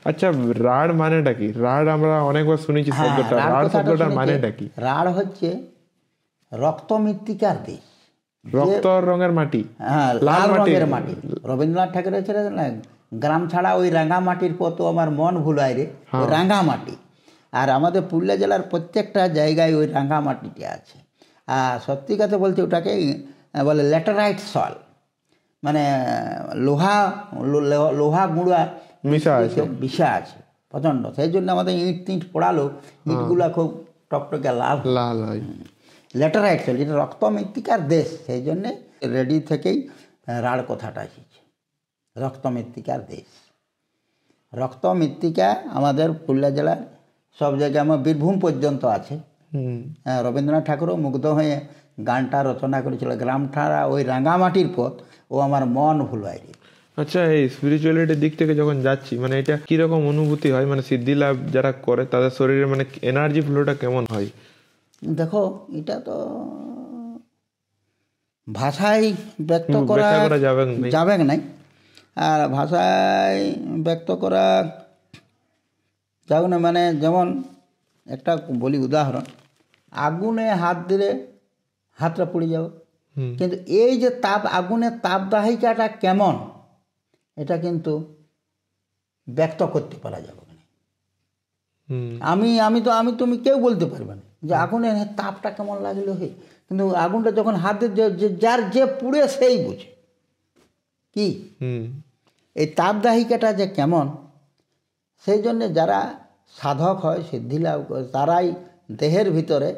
আচ্ছা, রাঢ় মানেটা কি? রাঢ় আমরা অনেকবার শুনেছি শব্দটা, রাঢ় শব্দটা মানেটা কি? রাঢ় হচ্ছে রক্ত মৃত্তিকার দেশ, রক্ত রঙের মাটি, হ্যাঁ লাল রঙের মাটি। রবীন্দ্রনাথ ঠাকুরের ছেলে না, গ্রাম ছাড়া ওই রাঙা মাটির পথ আমার মন ভুলায় রে, ওই রাঙা মাটি। আর আমাদের পুরুলিয়া জেলার প্রত্যেকটা জায়গায় ওই রাঙা মাটিটি আছে। আর সত্যি কথা বলতে ওটাকে বলে ল্যাটেরাইট সল, মানে লোহা লোহা গুঁড়া মিশা আছে প্রচণ্ড। সেই জন্য আমাদের ইট টিট পড়ালো, ইটগুলা খুব টকটকে লাল লাল হয়। ল্যাটেরাইট সল, যেটা রক্ত মৃত্তিকার দেশ, সেই জন্যে রেডি থেকেই রাঢ় কথাটা এসেছে, রক্ত মৃত্তিকার দেশ। রক্ত মৃত্তিকা আমাদের পুরুলিয়া জেলার সব জায়গায়, আমার বীরভূম পর্যন্ত আছে। রবীন্দ্রনাথ ঠাকুরও মুগ্ধ হয়ে গানটা রচনা করেছিল, গ্রাম ছাড়া ওই রাঙামাটির পথ ও আমার মন ভুলায় রে। আচ্ছা, এই স্পিরিচুয়ালিটির দিক থেকে যখন যাচ্ছি, মানে এটা কিরকম অনুভূতি হয়? মানে সিদ্ধি লাভ যারা করে তাদের শরীরে মানে এনার্জি ফ্লোটা কেমন হয়? দেখো, এটা তো ভাষায় ব্যক্ত করা যাবে নাই, আর ভাষায় ব্যক্ত করা যাবে না। মানে যেমন একটা বলি উদাহরণ, আগুনে হাত দিলে হাতটা পুড়ে যাবে, কিন্তু এই যে তাপ, আগুনের তাপদাহিকাটা কেমন, এটা কিন্তু ব্যক্ত করতে পারা যাবে না। আমি তুমি কেউ বলতে পারবে না যে আগুনের তাপটা কেমন লাগলো হে, কিন্তু আগুনটা যখন হাত দিয়ে যার যে পুড়ে সেই বুঝে কি এই তাপদাহিকাটা যে কেমন। সেই জন্যে যারা সাধক হয়, সিদ্ধিলাভ করে, তারাই দেহের ভিতরে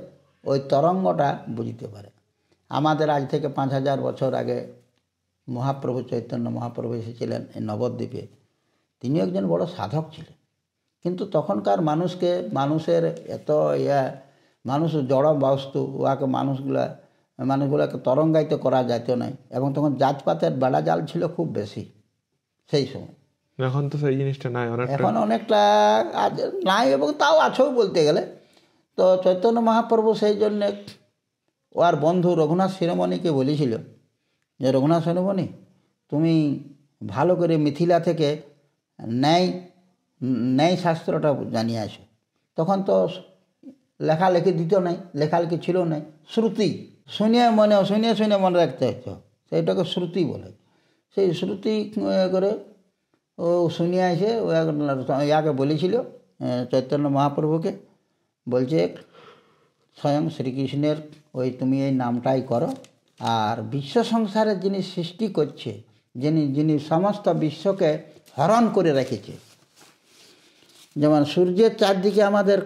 ওই তরঙ্গটা বুঝতে পারে। আমাদের আজ থেকে 5000 বছর আগে মহাপ্রভু চৈতন্য মহাপ্রভু এসেছিলেন এই নবদ্বীপে। তিনি একজন বড় সাধক ছিলেন, কিন্তু তখনকার মানুষের এত মানুষ জড় বস্তু, ওয়াকে মানুষগুলাকে তরঙ্গায়িত করা যেত নাই, এবং তখন জাতপাতের বেড়া জাল ছিল খুব বেশি সেই সময়। এখন তো সেই জিনিসটা নাই, এখন অনেকটা নাই, এবং তাও আছেও বলতে গেলে। তো চৈতন্য মহাপ্রভু সেই জন্যে ওর বন্ধু রঘুনাথ শিরোমণিকে বলেছিল যে, রঘুনাথ শিরোমণি, তুমি ভালো করে মিথিলা থেকে ন্যায় শাস্ত্রটা জানিয়ে আসো। তখন তো লেখালেখি দিত নাই, লেখালেখি ছিল নাই, শ্রুতি শুনে মনে রাখতে হতো, সেইটাকে শ্রুতি বলে। সেই শ্রুতি করে ও শুনিয়ে এসে ইয়াকে বলেছিল, চৈতন্য মহাপ্রভুকে বলছে, স্বয়ং শ্রীকৃষ্ণের তুমি এই নামটাই করো, আর বিশ্ব সংসারের যিনি সৃষ্টি করছে, যিনি সমস্ত বিশ্বকে হরণ করে রেখেছে, যেমন সূর্যের চারদিকে আমাদের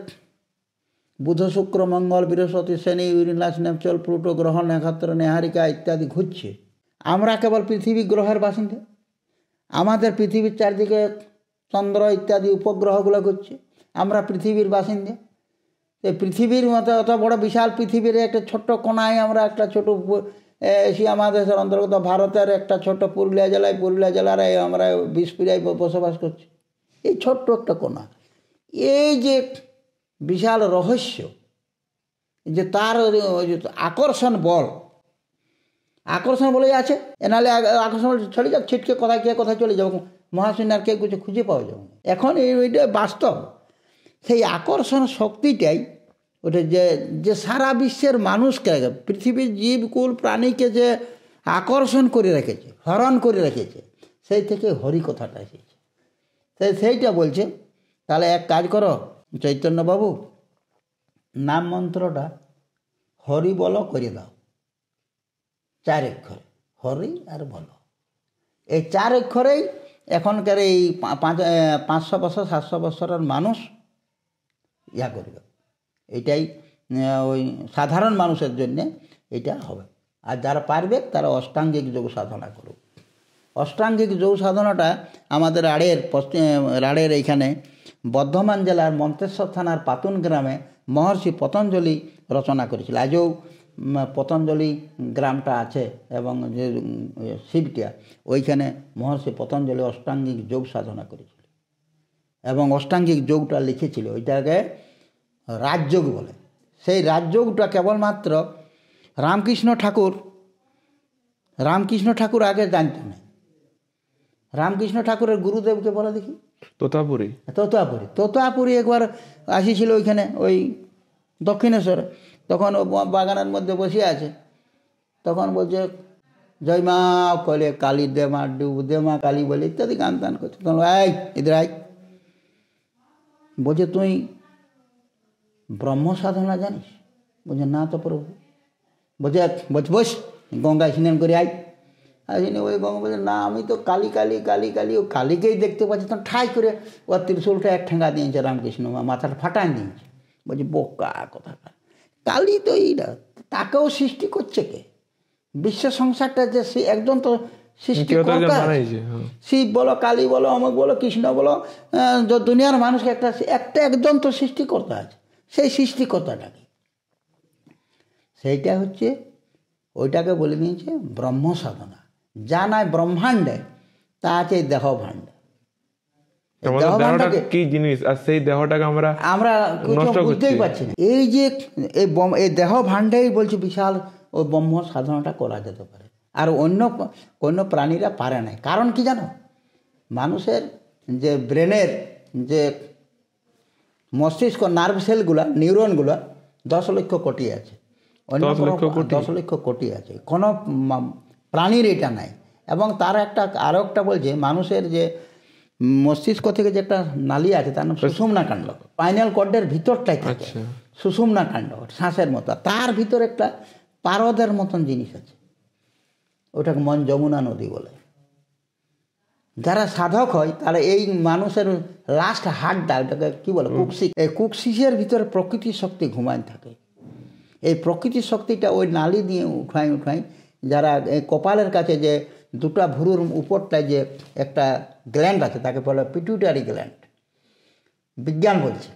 বুধ শুক্র মঙ্গল বৃহস্পতি শনি ইউরেনাস নেপচুন প্লুটো গ্রহ নক্ষত্র নেহারিকা ইত্যাদি ঘুরছে, আমরা কেবল পৃথিবী গ্রহের বাসিন্দা। আমাদের পৃথিবীর চারদিকে চন্দ্র ইত্যাদি উপগ্রহগুলো ঘুরছে, আমরা পৃথিবীর বাসিন্দা। এই পৃথিবীর মতো অত বড় বিশাল পৃথিবীর একটা ছোট্ট কোনায় আমরা একটা ছোট এশিয়া মহাদেশের অন্তর্গত ভারতের একটা ছোট্ট পুরুলিয়া জেলার আমরা বিষপুরিয়ায় বসবাস করছি, এই ছোট্ট একটা কোনা। এই যে বিশাল রহস্য, যে তার আকর্ষণ বলে আছে, এনালে আকর্ষণ চলে যাক, ছিটকে কোথায় চলে যাবো, মহাশূন্য আর কেউ কিছু খুঁজে পাওয়া যাবে না। এখন এইটা বাস্তব, সেই আকর্ষণ শক্তিটাই ওটা যে সারা বিশ্বের মানুষকে, পৃথিবীর জীবকুল প্রাণীকে যে আকর্ষণ করে রেখেছে, হরণ করে রেখেছে, সেই থেকে হরি কথাটা এসেছে। সেইটা বলছে, তাহলে এক কাজ করো চৈতন্যবাবু, নাম মন্ত্রটা হরি বল করে দাও, 4 অক্ষরে, হরি আর বল। এই 4 অক্ষরেই এখনকার এই 500 বছর 700 বছরের মানুষ ইয়া করবে। এটাই ওই সাধারণ মানুষের জন্যে এটা হবে। আর যারা পারবে তারা অষ্টাঙ্গিক যোগ সাধনা করুক। অষ্টাঙ্গিক যোগ সাধনাটা আমাদের রাড়ের এইখানে বর্ধমান জেলার মন্তেশ্বর থানার পাতুন গ্রামে মহর্ষি পতঞ্জলি রচনা করেছিল। আজও পতঞ্জলি গ্রামটা আছে, এবং যে শিবটিয়া, ওইখানে মহর্ষি পতঞ্জলি অষ্টাঙ্গিক যোগ সাধনা করেছিল, এবং অষ্টাঙ্গিক যোগটা লিখেছিল, ওইটাকে রাজযোগ বলে। সেই রাজযোগটা কেবলমাত্র রামকৃষ্ণ ঠাকুর আগে জানতেন না। রামকৃষ্ণ ঠাকুরের গুরুদেবকে বলে দেখি। তোতাপুরি। তোতাপুরি একবার আসিছিল ওইখানে, ওই দক্ষিণেশ্বরে। তখন ও বাগানের মধ্যে বসে আছে, তখন বলছে জয় মা, কলে কালী দে মা, ডুব দে মা কালী বলে ইত্যাদি গান টান করছে। তখন আয় ইধর আয়, বলছে তুই ব্রহ্ম সাধনা জানিস? বলছে না তো প্রভু। বলছে বস গঙ্গায় স্নান করে আয়। আসিনি ওই গঙ্গা বলছে না আমি তো কালী কালী কালী কালী, ও কালীকেই দেখতে পাচ্ছি। তখন ঠাই করে ওর ত্রিশূলটা এক ঠেঙ্গা দিয়েছে রামকৃষ্ণ, মাথাটা ফাটান দিয়েছে। বলছে বোকা কথা, কালী তো এইটা, তাকেও সৃষ্টি করছে কে? বিশ্ব সংসারটা যে সে একজন তো সৃষ্টিকর্তা, শিব বলো কালী বলো অমুক বলো কৃষ্ণ বলো, দুনিয়ার মানুষকে একজন তো সৃষ্টিকর্তা আছে। সেই সৃষ্টিকর্তাটাকে, সেইটা হচ্ছে ওইটাকে বলে দিয়েছে ব্রহ্ম সাধনা। যা নয় ব্রহ্মাণ্ডে তা আছে দেহ ভাণ্ড। কি জিনিস, আর সেই দেহটাকে আমরা বুঝতেই পারছি না। এই যে এই দেহ ভাণ্ডেই বলছে বিশাল ওই ব্রহ্ম সাধনাটা করা যেতে পারে, আর অন্য কোনো প্রাণীরা পারে না। কারণ কি জানো, মানুষের যে ব্রেনের যে মস্তিষ্ক নার্ভ সেলগুলা, নিউরনগুলা 10 লক্ষ কোটি আছে, অন্য 10 লক্ষ কোটি আছে, কোনো প্রাণীর এটা নাই। এবং তার আরও একটা বলছে মানুষের যে মস্তিষ্ক থেকে যে একটা নালী আছে তার নাম সুষুম্না কাণ্ড, স্পাইনাল কর্ডের ভিতরটাই থাকে সুষুম্না কাণ্ড, শ্বাসের মতো। তার ভিতরে একটা পারদের মতন জিনিস আছে, ওটাকে মন যমুনা নদী বলে। যারা সাধক হয় তারা এই মানুষের লাস্ট হার্টটা, ওটাকে কী বলে কুকসিস, এই কুকসিসের ভিতরে প্রকৃতির শক্তি ঘুমায় থাকে। এই প্রকৃতির শক্তিটা ওই নালী দিয়ে উঠাই যারা এই কপালের কাছে যে দুটা ভুরুর উপরটায় যে একটা গ্ল্যান্ড আছে তাকে বলে পিটুইটারি গ্ল্যান্ড, বিজ্ঞান বলছে।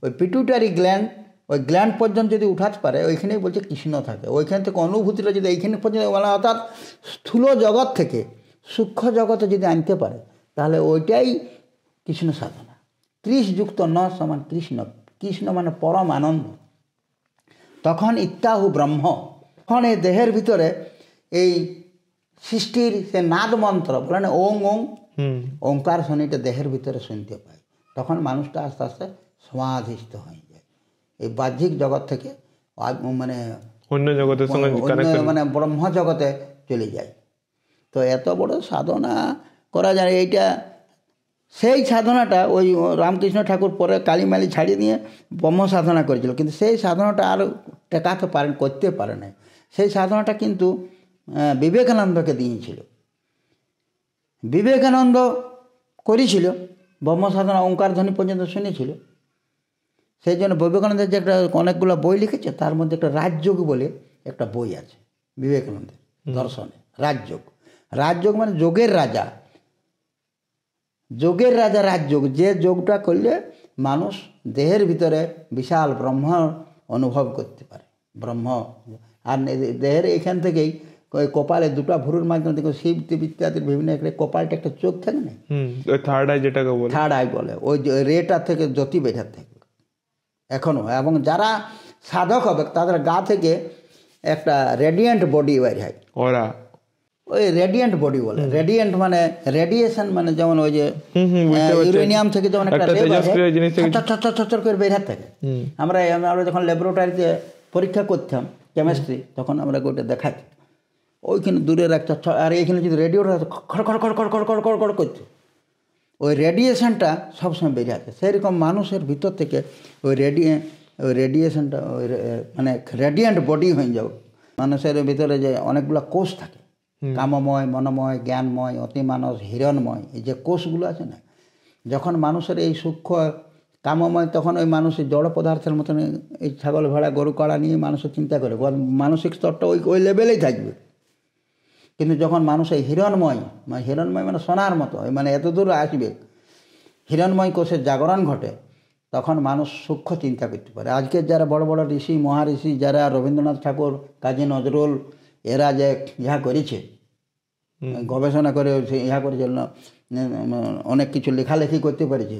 ওই পিটুইটারি গ্ল্যান্ড, ওই গ্ল্যান্ড পর্যন্ত যদি উঠাতে পারে ওইখানেই বলছে কৃষ্ণ থাকে। ওইখান থেকে অনুভূতিটা যদি এইখানে পর্যন্ত মানে অর্থাৎ স্থূল জগৎ থেকে সূক্ষ্ম জগতে যদি আনতে পারে তাহলে ওইটাই কৃষ্ণ সাধনা। 30 যুক্ত 9 সমান কৃষ্ণ, কৃষ্ণ মানে পরম আনন্দ। তখন ইত্যাহু ব্রহ্ম, তখন এই দেহের ভিতরে এই সৃষ্টির সে নাদ মন্ত্র বলে না, ওং ওং ওঙ্কার শনিটা দেহের ভিতরে শুনতে পায়। তখন মানুষটা আস্তে আস্তে সমাধিস্থ হয়ে যায়, এই বাহ্যিক জগৎ থেকে মানে অন্য জগতের সঙ্গে মানে ব্রহ্ম জগতে চলে যায়। তো এত বড় সাধনা করা যায়। এইটা সেই সাধনাটা ওই রামকৃষ্ণ ঠাকুর পরে কালীমালি ছাড়িয়ে দিয়ে ব্রহ্ম সাধনা করেছিল, কিন্তু সেই সাধনাটা আর টেকাতে করতে পারে না। সেই সাধনাটা কিন্তু বিবেকানন্দকে দিয়েছিল, বিবেকানন্দ করেছিল ব্রহ্ম সাধনা, ওঙ্কার ধ্বনি পর্যন্ত শুনেছিল। সেই জন্য বিবেকানন্দের যে একটা অনেকগুলো বই লিখেছে, তার মধ্যে একটা রাজযোগ বলে একটা বই আছে বিবেকানন্দের দর্শনে। রাজযোগ, রাজযোগ মানে যোগের রাজা, যোগের রাজা রাজযোগ, যে যোগটা করলে মানুষ দেহের ভিতরে বিশাল ব্রহ্ম অনুভব করতে পারে। ব্রহ্ম আর দেহের এখান থেকেই ওই কপালে দুটো ভুরুর মাধ্যমে দেখো শিব ইত্যাদির বিভিন্ন একটা কপালটা একটা চোখ থাকে না, থার্ড আই যেটাকে বলে, থার্ড আই বলে। ওই রেটা থেকে জ্যোতি বেরাতে থাকবে এখনও। এবং যারা সাধক হবে তাদের গা থেকে একটা রেডিয়েন্ট বডি বের হয়, ওরা ওই রেডিয়েন্ট বডি বলে। রেডিয়েন্ট মানে রেডিয়েশন, মানে যেমন ওই যে ইউরেনিয়াম থেকে যেমন একটা চর করে বের থাকে। আমরা যখন ল্যাবরেটরিতে পরীক্ষা করতাম কেমিস্ট্রি, তখন আমরা ওইটা দেখাচ্ছি ওইখানে দূরের একটা, আর এইখানে যদি রেডিওটা খড় খড় খড় খড় খড় খড় খড় খড় করছে, ওই রেডিয়েশনটা সবসময় বেরিয়ে আসে। সেরকম মানুষের ভিতর থেকে ওই রেডিয়েশনটা ওই মানে রেডিয়েন্ট বডি হয়ে যাবে। মানুষের ভিতরে যে অনেকগুলো কোষ থাকে, কামময়, মনোময়, জ্ঞানময়, অতিমানস, হিরণময়, এই যে কোষগুলো আছে না, যখন মানুষের এই সূক্ষ্ম কামময়, তখন ওই মানুষের জড় পদার্থের মতন এই ছাগল ভেড়া গরু কাড়া নিয়ে মানুষের চিন্তা করে, মানসিক স্তরটা ওই লেভেলেই থাকবে। কিন্তু যখন মানুষ এই হিরণময় মানে সোনার মতো, মানে এত দূর আসবে, হিরণময় কোষের জাগরণ ঘটে, তখন মানুষ সূক্ষ্ম চিন্তা করতে পারে। আজকের যারা বড় বড় ঋষি মহাঋষি, যারা রবীন্দ্রনাথ ঠাকুর, কাজী নজরুল, এরা যে ইহা করেছে, গবেষণা করে ইহা করেছে, অনেক কিছু লেখালেখি করতে পেরেছে,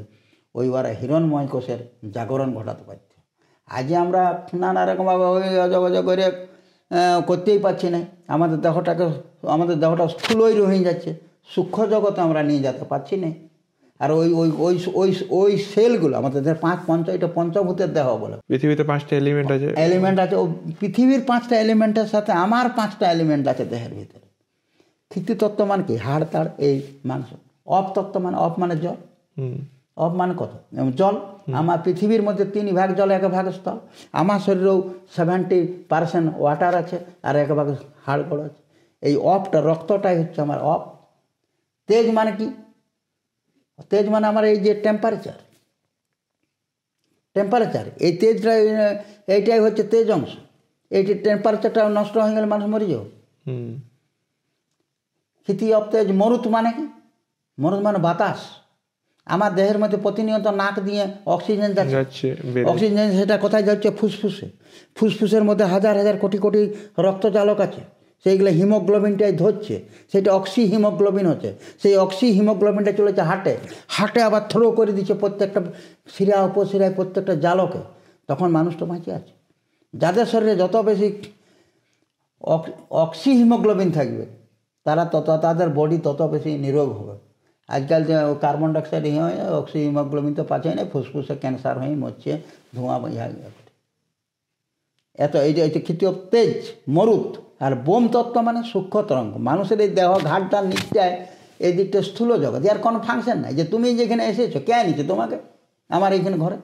ওই ওরা হিরণময় কোষের জাগরণ ঘটাতে পারত। আজ আমরা নানা রকমভাবে ওই অজগজ করে করতেই পারছি না। আমাদের দেহটা স্থূলই রয়ে যাচ্ছে, সূক্ষ্ম জগতে আমরা নিয়ে যেতে পারছি না। আর ওই ওই ওই ওই ওই সেলগুলো আমাদের এটা পঞ্চভূতের দেহ বলে। পৃথিবীতে 5টা এলিমেন্ট আছে, ও পৃথিবীর 5টা এলিমেন্টের সাথে আমার 5টা এলিমেন্ট আছে দেহের ভিতরে। ক্ষিতি তত্ত্ব মানে কি? হাড় তাড় এই মাংস। অপ তত্ত্ব মানে অপ মানে জল। অপ মানে কত? জল। আমার পৃথিবীর মধ্যে 3 ভাগ জল, 1 ভাগ স্থল। আমার শরীরেও 70% ওয়াটার আছে আর 1 ভাগ হাড় গড় আছে। এই অপটা, রক্তটাই হচ্ছে আমার অপ। তেজ মানে কি? তেজ মানে আমার এই যে টেম্পারেচার, এই তেজটা, এইটাই হচ্ছে তেজ অংশ। এইটি টেম্পারেচারটা নষ্ট হয়ে গেলে মানুষ মরে যাবে। ক্ষিতি অপ তেজ। মরুত মানে কি? মরুত মানে বাতাস। আমার দেহের মধ্যে প্রতিনিয়ত নাক দিয়ে অক্সিজেন যাচ্ছে। অক্সিজেন সেটা কোথায় যাচ্ছে? ফুসফুসে। ফুসফুসের মধ্যে হাজার হাজার কোটি কোটি রক্তচালক আছে, সেইগুলো হিমোগ্লোবিনটাই ধরছে, সেটা অক্সি হিমোগ্লোবিন হচ্ছে। সেই অক্সি হিমোগ্লোবিনটা চলেছে হার্টে আবার থ্রো করে দিচ্ছে প্রত্যেকটা শিরা উপশিরায়, প্রত্যেকটা জালকে। তখন মানুষটা বাঁচে আছে। যাদের শরীরে যত বেশি অক্সি হিমোগ্লোবিন থাকবে তাদের বডি তত বেশি নিরোগ হবে। আজকাল যে কার্বন ডাইঅক্সাইড অক্সি হিমোগ্লোবিন তো পাচ্ছে না, ফুসফুসে ক্যান্সার হয়ে মরছে, ধোঁয়া ইহা এত। এইটা ক্ষিতি অপ তেজ, মরুত। আর বোম তত্ত্ব মানে সূক্ষ্ম তরঙ্গ। মানুষের এই দেহ ঘাটটার নিচটায় এই দিকটা স্থূল জগৎ, এর কোনো ফাংশন নাই। যে তুমি যেখানে এসেছো, কে আনিছে তোমাকে আমার এইখানে ঘরে?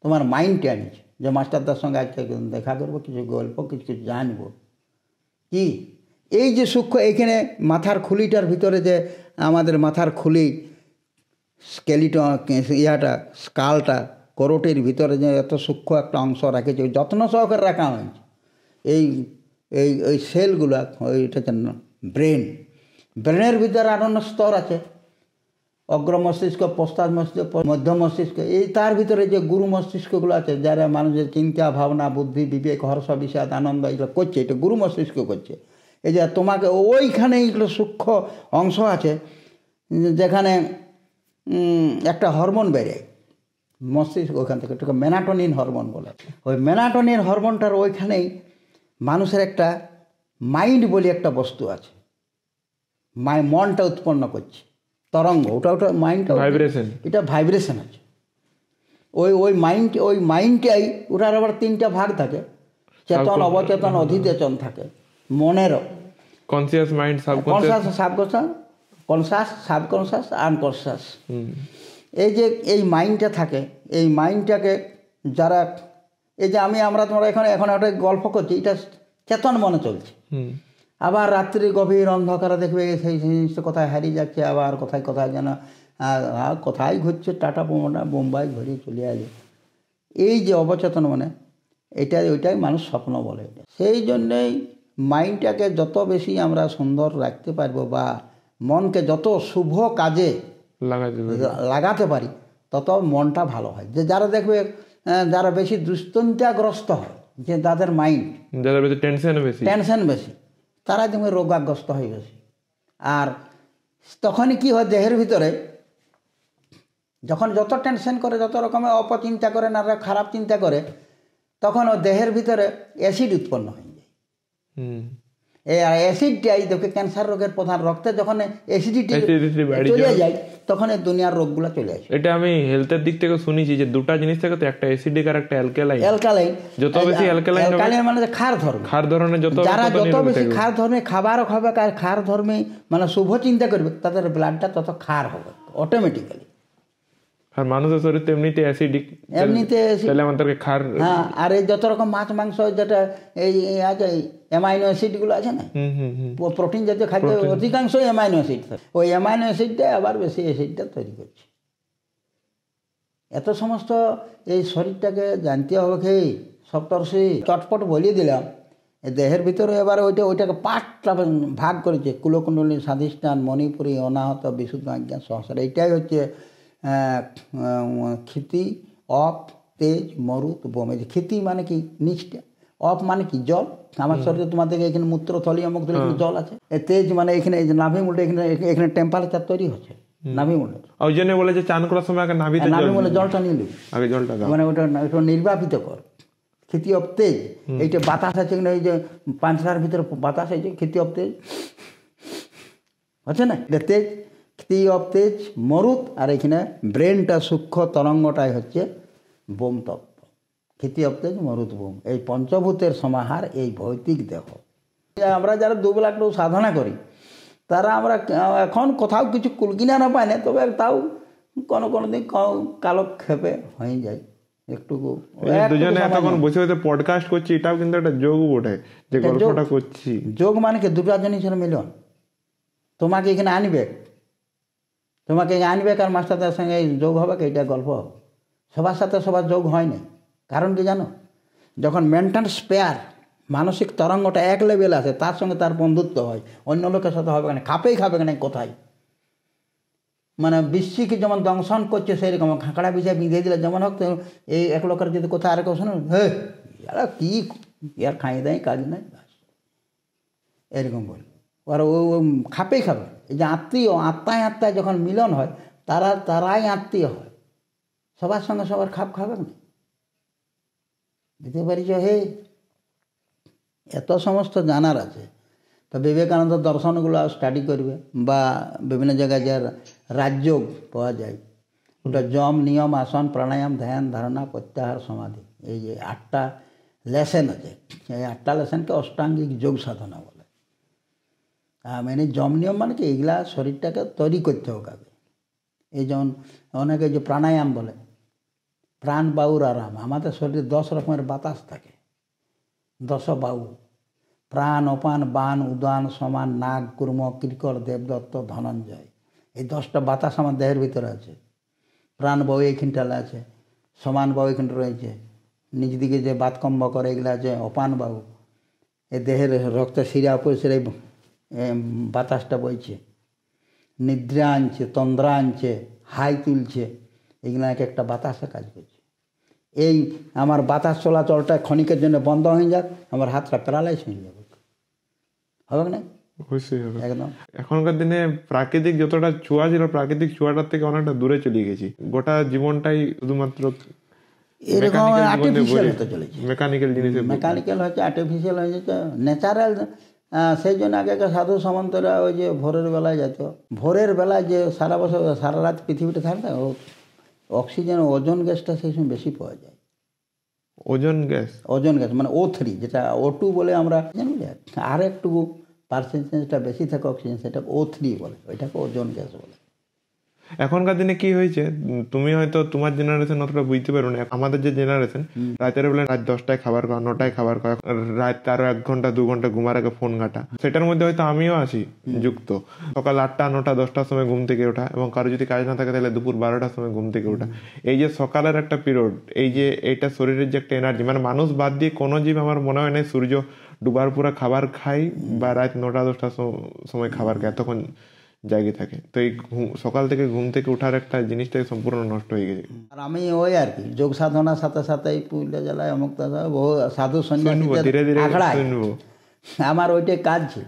তোমার মাইন্ডকে আনিছে, যে মাস্টারদার সঙ্গে আজকে দেখা করবো, কিছু গল্প কিছু জানবো। কি এই যে সূক্ষ্ম, এইখানে মাথার খুলিটার ভিতরে যে আমাদের মাথার খুলি, স্কেলিটন, স্কালটা, করোটির ভিতরে যে এত সূক্ষ্ম একটা অংশ রাখেছে, যত্ন সহকারে রাখা হয়েছে। এই এই ওই সেলগুলো, ওইটা জন্য ব্রেনের ভিতরে আরো স্তর আছে। অগ্র মস্তিষ্ক, পশ্চাৎ মস্তিষ্ক, মধ্য মস্তিষ্ক। এই তার ভিতরে যে গুরু মস্তিষ্কগুলো আছে, যারা মানুষের চিন্তা ভাবনা, বুদ্ধি, বিবেক, হর্ষ, বিষাদ, আনন্দ এগুলো করছে, এটা গুরু মস্তিষ্ক করছে। এই যে তোমাকে ওইখানে এইগুলো সূক্ষ্ম অংশ আছে, যেখানে একটা হরমোন বেরোয় মস্তিষ্ক, ওইখান থেকে, এটাকে মেলাটোনিন হরমোন বলে। ওই মেলাটোনিন হরমোনটার ওইখানেই মানুষের একটা মাইন্ড বলে একটা বস্তু আছে, মনটা উৎপন্ন করছে তরঙ্গ, ওটা মাইন্ডটা ভাইব্রেশন, এটা ভাইব্রেশন আছে। ওই মাইন্ডটাই, ওটার আবার 3টা ভাগ থাকে, চেতন, অবচেতন, অধিচেতন থাকে। মনেরও কনসিয়াস মাইন্ড, সাবকনসিয়াস, আনকনসিয়াস। এই যে এই মাইন্ডটা থাকে, এই মাইন্ডটাকে যারা, এই যে আমরা তোমরা এখন একটা গল্প করছি, এটা চেতন মনে চলছে। আবার রাত্রি গভীর অন্ধকারে দেখবে সেই জিনিসটা কোথায় হারিয়ে যাচ্ছে, আবার কোথায় যেন কোথায় ঘুরছে, টাটা বোম্বাই ঘুরিয়ে চলে আসে। এই যে অবচেতন মানে, ওইটাই মানুষ স্বপ্ন বলে। সেই জন্যেই মাইন্ডটাকে যত বেশি আমরা সুন্দর রাখতে পারবো, বা মনকে যত শুভ কাজে লাগাতে পারি, তত মনটা ভালো হয়। যে যারা দেখবে, যারা বেশি দুশ্চিন্তাগ্রস্ত হয়, যে তাদের মাইন্ড, যাদের টেনশন বেশি, তারা যেমন রোগাগ্রস্ত হয় বেশি। আর তখনই কি হয়, দেহের ভিতরে যখন যত টেনশন করে, যত রকমের অপচিন্তা করে, না খারাপ চিন্তা করে, তখন ও দেহের ভিতরে অ্যাসিড উৎপন্ন হয়ে যায়। এই অ্যাসিডটাই দেখে ক্যান্সার রোগের প্রধান। রক্তে যখন অ্যাসিডিটি চলে যায়, তখন এই দুনিয়ার রোগগুলো চলে আসে। এটা আমি হেলথের দিক থেকে শুনেছি যে 2টা জিনিস থাকে, তো একটা অ্যাসিডিক আর একটা অ্যালকালাইন। যত বেশি অ্যালকালাইন মানে ক্ষার ধরনের, যারা যত বেশি ক্ষার ধর্মে খাবারও খাবে, ক্ষার ধর্মে মানে শুভ চিন্তা করবে, তাদের ব্লাডটা তত ক্ষার হবে অটোমেটিক্যালি। আর মানুষের শরীর তো এমনিতে অ্যাসিডিক, তাহলে আমাদেরকে ক্ষার। হ্যাঁ, আর এই যত রকম মাছ মাংস, যেটা এই আছে অ্যামাইনো অ্যাসিডগুলো আছে না, প্রোটিন জাতীয় খাদ্য অধিকাংশই অ্যামাইনো অ্যাসিড। ওই অ্যামাইনো অ্যাসিডটা আবার বেশি অ্যাসিডটা তৈরি করছে। এত সমস্ত এই শরীরটাকে জানতে হবে। খেয়ে সপ্তর্ষি চটপট বলিয়ে দিলাম। দেহের ভিতরে এবার ওইটাকে 5টা ভাগ করেছে: কুলকুণ্ডলী, স্বাধিষ্ঠান, মণিপুরী, অনাহত, বিশুদ্ধ, আজ্ঞা, সহস্র। এইটাই হচ্ছে ক্ষিতি, অপ, তেজ, মরুত, বোম। এই যে ক্ষিতি মানে কি নিচটা, অপ মানে কি জল। আমার শরীরে তোমাদের এখানে মূত্রথলি, অমুক ধরে জল আছে। তেজ মানে এখানে এই যে নাভি মূলে, এখানে টেম্পারেচার তৈরি হচ্ছে নাভি মূলে। ওই জন্য বলে যে চান করার সময় নাভি মূলে জলটা নিয়ে নিবি, আগে জলটা মানে ওটা নির্বাপিত কর। ক্ষিতি অপ তেজ, এইটা বাতাস আছে কিনা, এই যে পাঁচটার ভিতরে বাতাস আছে, ক্ষিতি অপ তেজ আছে না, এটা তেজ। খ্তি অফ তেজ মরুত, আর এখানে ব্রেনটা সূক্ষ্ম তরঙ্গটাই হচ্ছে বোম তত্ত্ব। খ্তি অফ তেজ মরুত বোম, এই পঞ্চভূতের সমাহার এই ভৌতিক দেহ। আমরা যারা দুবেলা একটু সাধনা করি তারা আমরা এখন কোথাও কিছু কুলকিনারা পাই না, তবে তাও কোনো দিন কালক্ষেপে হয়ে যায় একটু। দুজনে এতক্ষণ বসে বসে পডকাস্ট করছি, এটাও কিন্তু একটা যোগ বটে যে গল্পটা করছি। যোগ মানে কি? দুটো জিনিসের মিলন। তোমাকে এখানে আনবে আর মাস্টারদের সঙ্গে যোগ হবে, এইটা গল্প হবে। সবার সাথে সবার যোগ হয় না। কারণ কি জানো? যখন মেন্টাল স্পেয়ার মানসিক তরঙ্গটা এক লেভেল আছে, তার সঙ্গে তার বন্ধুত্ব হয়, অন্য লোকের সাথে হবে না, খাবে না কোথায়। মানে বৃশ্চিকে যেমন দংশন করছে সেই রকম খাঁকড়া বিষয় বিঁধে দিলে যেমন হোক, এই এক লোকের যদি কোথায় আরেক শোনো, হে কি ইয়ার খাইয়ে দেয় কাজ নাই, এরকম বল। আর ও খাবে। এই যে আত্মায় যখন মিলন হয় তারাই আত্মীয় হয়। সবার সঙ্গে সবার খাবে না। বুঝতে পারিস? হে এত সমস্ত জানার আছে। তো বিবেকানন্দ দর্শনগুলো স্টাডি করবে, বা বিভিন্ন জায়গায় যে রাজযোগ পাওয়া যায়, ওটা যম, নিয়ম, আসন, প্রাণায়াম, ধ্যান, ধারণা, প্রত্যাহার, সমাধি, এই যে 8টা লেসেন আছে, এই 8টা লেসেনকে অষ্টাঙ্গিক যোগ সাধনা বলে। মানে যম নিয়ম মানে কি? এইগুলা শরীরটাকে তৈরি করতে হবে আগে। এই যেমন অনেকে যে প্রাণায়াম বলে, প্রাণ বায়ুর আরাম। আমাদের শরীরে 10 রকমের বাতাস থাকে, 10 বায়ু, প্রাণ, অপান, বান, উদান, সমান, নাগ, কুর্ম, কিরকর, দেবদত্ত, ধনঞ্জয়। এই 10টা বাতাস আমার দেহের ভিতরে আছে। প্রাণ বায়ু এইখানটালে আছে, সমান বায়ু এখানটা রয়েছে, নিজ দিকে যে বাতকম্ব করে এগুলো আছে অপান বায়ু। এই দেহের রক্ত শিরা উপশিরা বাতাসটা বইছে, নিদ্রা আনছে, তন্দ্রা আনছে, হাই তুলছে, এগুলো এক একটা বাতাসে কাজ করছে। এই আমার বাতাস চলাচলটা ক্ষণিকের জন্য বন্ধ হয়ে যাক, আমার হাতটা প্যারালাইজ হয়ে যাবে, হবে না? অবশ্যই হবে। একদম এখনকার দিনে প্রাকৃতিক যতটা ছোঁয়া ছিল, প্রাকৃতিক ছোঁয়াটার থেকে অনেকটা দূরে চলে গেছি। গোটা জীবনটাই শুধুমাত্র এরকম আর্টিফিশিয়াল হতে চলেছে, মেকানিক্যাল হচ্ছে, আর্টিফিশিয়াল হয়ে যাচ্ছে, ন্যাচারাল। সেই জন্য আগেকার সাধু সামন্তরা ওই যে ভোরের বেলায় যেত, ভোরের বেলায় যে সারা বছর সারা রাত পৃথিবীটা থাকবে, অক্সিজেন, ওজোন গ্যাসটা সেই সময় বেশি পাওয়া যায়। ওজোন গ্যাস মানে O3, যেটা O2 বলে আমরা জানি, আর একটু পার্সেন্টেজটা বেশি থাকে অক্সিজেন, সেটা O3 বলে, ওইটাকে ওজোন গ্যাস বলে। এখনকার দিনে কি হয়েছে, তুমি হয়তো তোমার জেনারেশন অতটা বুঝতে পারো না। আমাদের যে জেনারেশন, রাতের বেলা রাত 10টায় খাবার খাওয়া, 9টায় খাবার খাওয়া, রাত আরো 1 ঘন্টা 2 ঘন্টা ঘুমার আগে ফোন ঘাটা, সেটার মধ্যে হয়তো আমিও আছি যুক্ত। সকাল 8টা 9টা 10টার সময় ঘুম থেকে ওঠা, এবং কারো যদি কাজ না থাকে তাহলে দুপুর 12টার সময় ঘুম থেকে ওঠা। এই যে সকালের একটা পিরিয়ড, এই যে এইটা শরীরের যে একটা এনার্জি, মানে মানুষ বাদ দিয়ে কোনো জীব আমার মনে হয় না সূর্য ডুবার পুরা খাবার খাই বা রাত 9টা 10টার সময় খাবার খায়, তখন জায়গা থাকে। তো এই সকাল থেকে ঘুম থেকে ওঠার একটা জিনিসটাই সম্পূর্ণ নষ্ট হয়ে গেছে। আর আমি ওই আর কি যোগ সাধনার সাথে সাথে এই পুরুলিয়া জেলায় অমুক বহু সাধু সন্ন্যাসীদের আখড়ায় আমার ওইটাই কাজ ছিল।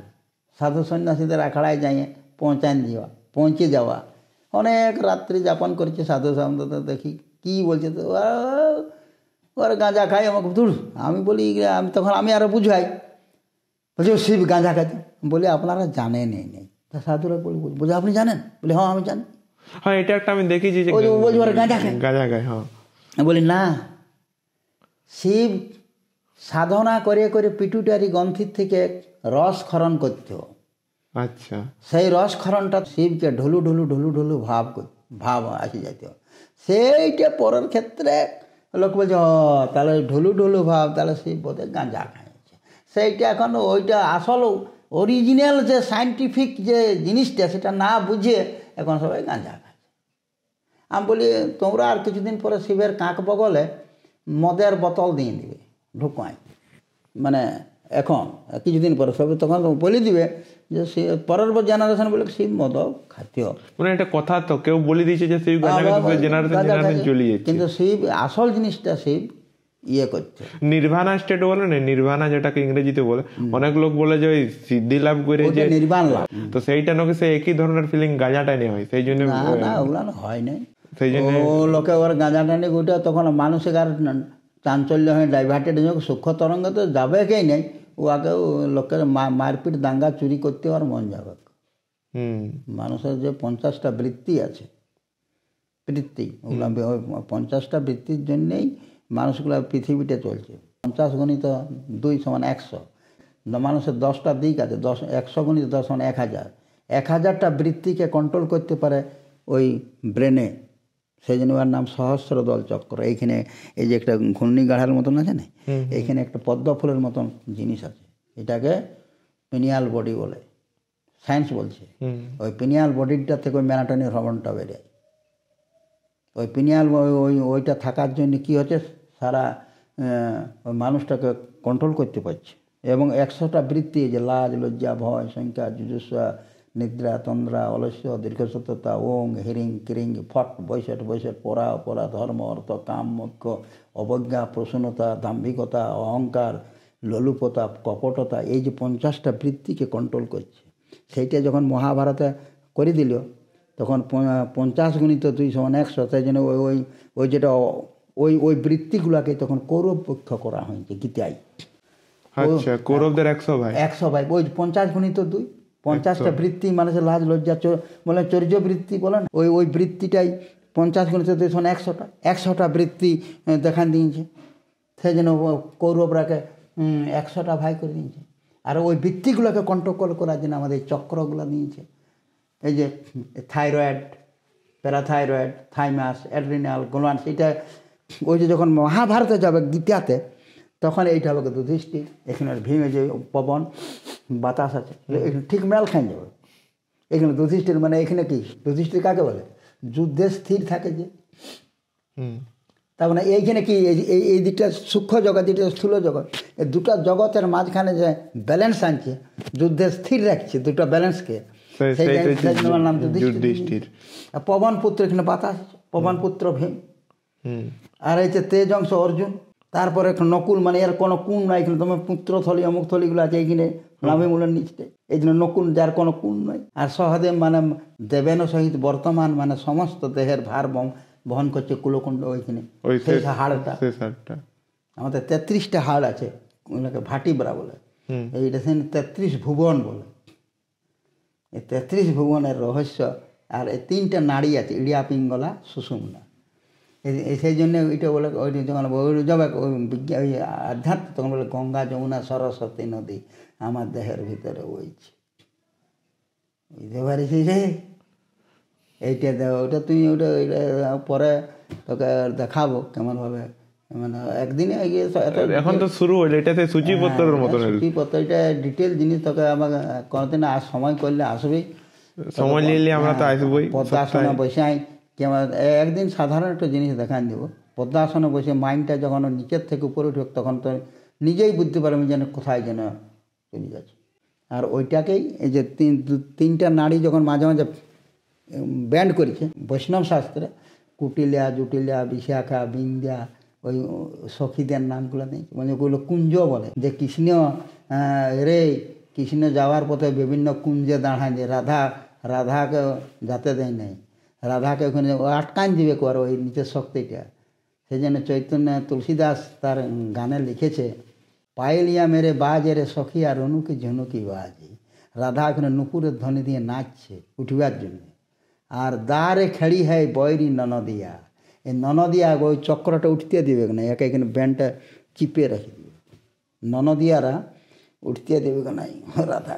সাধু সন্ন্যাসীদের আখড়ায় যাইয়ে পৌঁছে যাওয়া, অনেক রাত্রি যাপন করেছে সাধু সাধুদের। দেখি কি বলছে, তো ওর গাঁজা খাই আমাকে দূর। আমি বলি, আমি আরো বুঝাই, বলছি ও শিব গাঁজা খাইতে। বলি আপনারা জানেন নেই। তা সাধুরা বলছে আপনি জানেন? বলি হ্যাঁ আমি জানি। হ্যাঁ, এটা একটা আমি দেখেছি যে বলছি ওরা গাঁজা খায়। হ্যাঁ, বলি না, শিব সাধনা করে করে পিটুটারি গ্রন্থির থেকে রস ক্ষরণ করত। আচ্ছা, সেই রস ক্ষরণটা শিবকে ঢুলু ঢুলু ঢুলু ঢুলু ভাব আসে যাইত। সেইটা পরের ক্ষেত্রে লোক বলছে তাহলে ঢুলু ঢুলু ভাব, তাহলে শিব বোধহয় গাঁজা খাইছে। সেইটা এখন ওইটা আসল অরিজিনাল যে সায়েন্টিফিক যে জিনিসটা, সেটা না বুঝে এখন সবাই গাঁজা খাচ্ছে। আমি বলি তোমরা আর কিছুদিন পরে শিবের কাক বগলে মদের বোতল দিয়ে দিবে ঢুকায়, মানে এখন কিছুদিন পরে সব তখন বলে দিবে যে পরের জেনারেশন বলে শিব মদ খাদ্য, মানে একটা কথা তো কেউ বলে দিয়েছে যে শিব জেনারেশন চলে যাচ্ছে। কিন্তু শিব আসল জিনিসটা শিব ইয়ে করছে, নির্বাণা স্টেট বলে না, নির্বাণা যেটাকে ইংরেজিতে বলে। অনেক লোক বলে যে ওই সিদ্ধি লাভ করে যে নির্বাণ লাভ, তো সেইটা নাকি সে একই ধরনের ফিলিং গাঁজা টাইনে হয়। সেই জন্য না ওগুলো হয় না। সেই জন্য ও লোকে ওর গাঁজা টাইনে ওইটা তখন মানুষের আর চাঞ্চল্য হয়ে ডাইভার্টেড সূক্ষ্ম তরঙ্গ তো যাবে কেই নেই। ও আগে লোকের মারপিট দাঙ্গা চুরি করতে আর মন যাবে। মানুষের যে 50টা বৃত্তি আছে, বৃত্তি, ওগুলো 50টা বৃত্তির জন্যেই মানুষগুলো পৃথিবীতে চলছে। 50 গুণিত 2 = 100। মানুষের 10টা দিক আছে, 100 গুণিত 10 = 1000। 1000টা বৃত্তিকে কন্ট্রোল করতে পারে ওই ব্রেনে, সেই জন্য ওর নাম সহস্রদল চক্র। এইখানে এই যে একটা ঘূর্ণি গাঢ়ার মতন আছে না, এইখানে একটা পদ্ম ফুলের মতন জিনিস আছে, এটাকে পিনিয়াল বডি বলে, সায়েন্স বলছে। ওই পিনিয়াল বডিটা থেকে ওই মেলাটোনিন হরমোনটা বেড়ে, ওই পিনিয়াল ওইটা থাকার জন্য কী হচ্ছে, সারা ওই মানুষটাকে কন্ট্রোল করতে পারছে। এবং 100টা বৃত্তি, যে লাজ, লজ্জা, ভয়, সংখ্যা, জুজুস্বা, নিদ্রা, তন্দ্রা, অলস্য, দীর্ঘসততা, ওং, হিরিং, কিরিং, ফট, বৈশট, পরা, অপরা, ধর্ম, অর্থ, কাম, মোক্ষ, অবজ্ঞা, প্রসন্নতা, দাম্ভিকতা, অহংকার, লোলুপতা, কপটতা, এই যে 50টা বৃত্তিকে কন্ট্রোল করছে। সেইটা যখন মহাভারতে করে দিল, তখন 50 গুণিত 2 = 100। তাই জন্য ওই যেটা ওই বৃত্তিগুলোকে তখন কৌরব পক্ষ করা হয়েছে গীতায়। আচ্ছা, কৌরবদের 100 ভাই, 100 ভাই, ওই 50 গুণিত 2, 50টা বৃত্তি, মানুষের লাজ, লজ্জা, বলে চর্য বৃত্তি বলেন, ওই বৃত্তিটাই 50 গুণিত 2 = 100টা। 100টা বৃত্তি দেখান দিয়েছে, সেই জন্য কৌরবরাকে 100টা ভাই করে দিয়েছে। আর ওই বৃত্তিগুলোকে কন্ট্রোল করার জন্য আমাদের চক্রগুলো নিয়েছে। এই যে thyroid, parathyroid, thymus, adrenal glands, এটা ওই যে যখন মহাভারতে যাবে গীতাতে, তখন এইটা হবে যুধিষ্ঠির। এখানে ভীমে যে পবন বাতাস আছে, ঠিক মেল খাই যাবে। এখানে যুধিষ্ঠির মানে এখানে কি, যুধিষ্ঠির কাকে বলে, যুদ্ধে স্থির থাকে যে। তার মানে এইখানে কি, এই দিকটা সূক্ষ্ম জগৎ, যেটা স্থূল জগৎ, এই দুটা জগতের মাঝখানে যে ব্যালেন্স আনছে, যুদ্ধে স্থির রাখছে দুটো ব্যালেন্সকে, নাম যুধিষ্ঠির। পবন পুত্র, এখানে বাতাস, পবন পুত্র ভীম। আর এই যে তেজ অংশ অর্জুন। তারপরে নকুল, মানে এর কোনো কুণ নাই, এখানে তোমার পুত্রথলি, অমুক থলিগুলো আছে এইখানে নামে মূলের নিচে, এই জন্য নকুল, যার কোনো কুণ নয়। আর সহদেব মানে দেবেন সহিত বর্তমান, মানে সমস্ত দেহের ভার বহন করছে কুলকুণ্ড, ওইখানে সেই হাড়টা। আমাদের 33টা হাড় আছে, ওগুলোকে ভাটিব্রা বলে। এইটা 33 ভুবন বলে। এই 33 ভুবনের রহস্য। আর এই 3টা নাড়ি আছে, ইড়িয়া, পিঙ্গলা, সুষুম্না। সেই জন্য ওইটা বলে, ওই যখন যাবে ওই আধ্যাত্ম, তখন বলে গঙ্গা, যমুনা, সরস্বতী নদী আমার দেহের ভিতরে বইছে। বুঝতে পারিস রে? এইটা দেখ, ওটা তুই ওটা পরে তোকে দেখাবো কেমনভাবে, মানে একদিনে এখন তো শুরু হলো, এটাতে সূচিপত্রের মতো, সূচিপত্র, এটা ডিটেল জিনিস। তোকে আমাকে কোনোদিন সময় করলে আসবি, সময় নিলে আমরা তো আসবই। পদ্মাসনে বসে কেমন একদিন সাধারণ একটা জিনিস দেখান দেবো। পদ্মাসনে বসে মাইন্ডটা যখন নিচের থেকে উপরে উঠে, তখন তো নিজেই বুঝতে পারবে যেন কোথায় যেন চলে যাচ্ছে। আর ওইটাকেই এই যে 3টা নাড়ি যখন মাঝে মাঝে ব্যান্ড করেছে বৈষ্ণব শাস্ত্রে, কুটিলিয়া, জুটিলিয়া, বিশাখা, বিন্ধ্যা, ওই সখীদের নামগুলো নেই, মানে ওগুলো কুঞ্জ বলে। যে কৃষ্ণ কৃষ্ণ যাওয়ার পথে বিভিন্ন কুঞ্জে দাঁড়ায়, যে রাধাকে যাতে দেয় নাই, রাধাকে ওখানে আটকান দিবে কর ওই নিচের শক্তিটা। সেই জন্য চৈতন্য তুলসীদাস তার গানে লিখেছে, পায়েলিয়া মেরে বাজে রে সখিয়া রনুকি ঝনুকি বাজে। রাধা ওখানে নুপুরের ধ্বনি দিয়ে নাচছে উঠবার জন্য। আর দ্বারে খেড়ি হয় বৈরি ননদিয়া, এই ননদিয়া ওই চক্রটা উঠতে দিবে না, একে এখানে ব্যান্ডটা চিপে রেখে দিবে, ননদিয়ারা উঠতে দেবে নাই রাধা।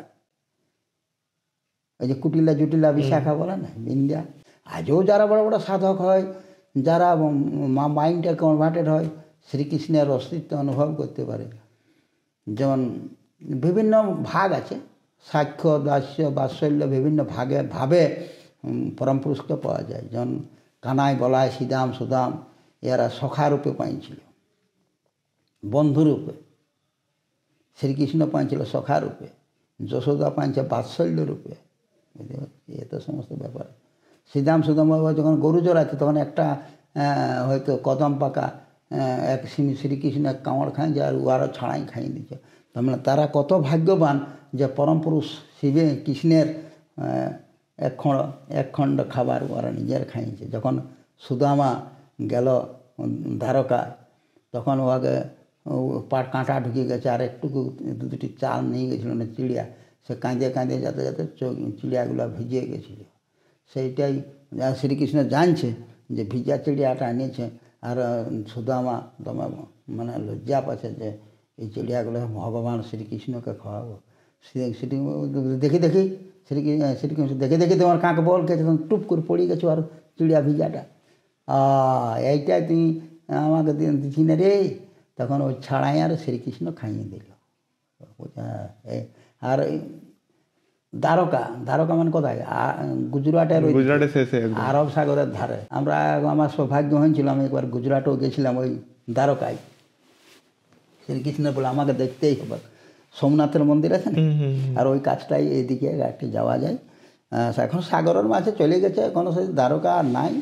ওই যে কুটিলা, জুটিলা, বিশাখা বলে না, বিন্ধ্যা। আজও যারা বড় বড় সাধক হয়, যারা মাইন্ডটা কনভার্টেড হয়, শ্রীকৃষ্ণের অস্তিত্ব অনুভব করতে পারে। যেমন বিভিন্ন ভাগ আছে, সাক্ষ্য, দাস্য, বাৎসল্য, বিভিন্ন ভাবে পরম পুরুষকে পাওয়া যায়। যেমন কানাই, বলায়, শ্রীদাম, সুদাম, এরা সখারূপে পাইছিল, বন্ধুরূপে। শ্রীকৃষ্ণ পাইছিল সখারূপে, যশোদা পাইছে বাৎসল্য রূপে। এ তো সমস্ত ব্যাপার। শ্রীদাম, সুদাম যখন গরু চড়াচ্ছে, তখন একটা হয়তো কদম পাকা এক শ্রীকৃষ্ণ এক কামড় খাইছে, আর আরও ছাড়াই খাইয়ে দিচ্ছে। তার মানে তারা কত ভাগ্যবান যে পরম পুরুষ শিবে কৃষ্ণের এক খণ্ড খাবার ওরা নিজের খাইছে। যখন সুদামা গেল দ্বারকা, তখন ওকে কাঁটা ঢুকে গেছে, আর একটুকু 2-2টি চাল নিয়ে গেছিল না চিড়িয়া, সে কাঁদে কাঁদে যাতে যাতে চিড়িয়াগুলো ভিজে গেছিল। সেইটাই শ্রীকৃষ্ণ জানছে যে ভিজা চিড়িয়াটা এনেছে, আর সুদামা তোমার মানে লজ্জা পাচ্ছে যে এই চিড়িয়াগুলো ভগবান শ্রীকৃষ্ণকে খাওয়াবো। দেখি দেখি শ্রীকৃষ্ণ দেখে দেখে তোমার কাক বল খেয়েছে, তখন টুপ করে পড়ে গেছো আর চিড়িয়া ভিজাটা। এইটাই তুমি আমাকে দিচ্ছি না রে। তখন ওই ছাড়াই আর শ্রীকৃষ্ণ খাইয়ে দিল। আর দ্বারকা মানে কোথায়? গুজরাটের আরব সাগরের ধারে। আমার সৌভাগ্য হয়েছিল, আমি একবার গুজরাটেও গেছিলাম, ওই দ্বারকায়। শ্রীকৃষ্ণ বলে আমাকে দেখতেই হবে, সোমনাথের মন্দির আছে না, আর ওই কাজটাই এইদিকে একটু যাওয়া যায়। এখন সাগরের মাঝে চলে গেছে, কোনো সেই দ্বারকা আর নাই।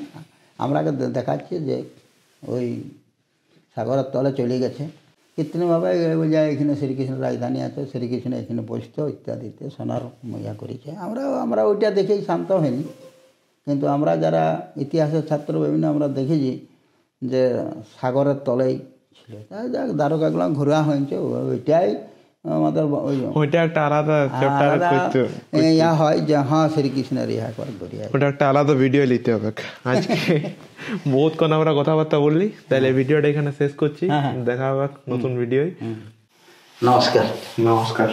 আমরাকে দেখাচ্ছি যে ওই সাগরের তলে চলে গেছে। কৃত্রিমভাবে যায় এখানে শ্রীকৃষ্ণ রাজধানী আছে, শ্রীকৃষ্ণ এখানে বসত ইত্যাদিতে সোনার মজা করেছে। আমরা ওইটা দেখেই শান্ত হয়নি, কিন্তু আমরা যারা ইতিহাসের ছাত্র বিভিন্ন আমরা দেখেছি যে সাগরের তলেই ছিল। তাই যাক দ্বারকাগুলো ঘোরা হয়েছে, ওইটাই আমাদের ওইটা একটা আলাদা হয় যে হ্যাঁ শ্রীকৃষ্ণের ইহা করে ঘুরিয়া, ওটা একটা আলাদা ভিডিও নিতে হবে। আজকে বহুতক্ষণ আমরা কথাবার্তা বললি, তাহলে ভিডিওটা এখানে শেষ করছি। দেখা হবে নতুন ভিডিও। নমস্কার।